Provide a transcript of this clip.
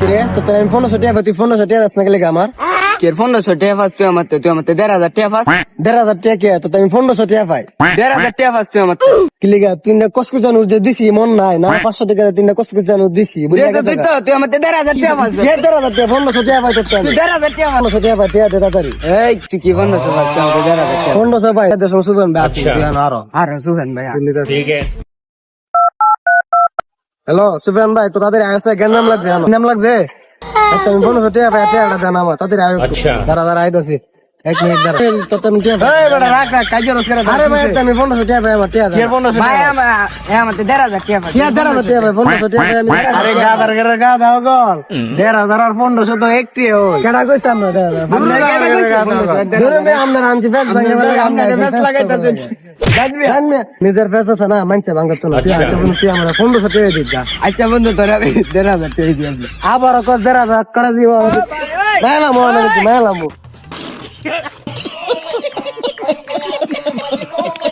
তো তাই আমি 1500 টাকা তুই 1500 টাকা দাস না গেলে আমার কে 1500 টাকা ফাস তুই আমার তুই আমার 1,500 টাকা ফাস 1,500 টাকা কে তো আমি 1500 টাকা পাই 1,500 টাকা ফাস তুই আমার কি লিগা তিনটা কসকু জানু যে দিছি মন নাই না 500 টাকা তিনটা কসকু জানু দিছি বুঝলি তুই তো তুই আমার 1,500 টাকা ফাস 1,500 টাকা 1500 টাকা পাই তো তুই 1,500 টাকা ফাস 1500 টাকা পাই টাকা দে তাড়াতাড়ি এই তুই কি 1500 ফাস তুই আমার 1,500 টাকা 1500 পাই দেশ সুজন ভাই আছে আরো আর সুহান ভাই ठीक है। হ্যালো সুফিয়ান ভাই তো তাদের আইসা জ্ঞান নাম লাগছে নাম লাগছে আচ্ছা আমি 1500 টাকা পাই টাকাটা জানা আমার তাদের আয় আচ্ছা। দাঁড়া আইতাছি 1 মিনিট দাঁড়া তো তুমি কি এই বেটা রাখ রাখ কাজে রোজ করে আরে ভাই আমি 1500 টাকা পাই আমার টাকা দাও 1500 ভাই আমার 1,500 টাকা ফাস কি 1,500 টাকা পাই 1500 টাকা পাই আমি আরে গাদার করে গাদা গল 1,500 আর 1500 তো একটি ওই কেডা কইছ আমরা দূরে মে আমরা আনছি ফেস ভাঙে আমরা ফেস লাগাইতাছেন নিজের ফেস আছে না মানছে ভাঙত না তুই আচ্ছা বন্ধু তুই আমরা 1500 টাকা দিস যা আচ্ছা বন্ধু তোর আমি 1,500 টাকা দিয়ে আবার কত দেরা করে দিব মেলাম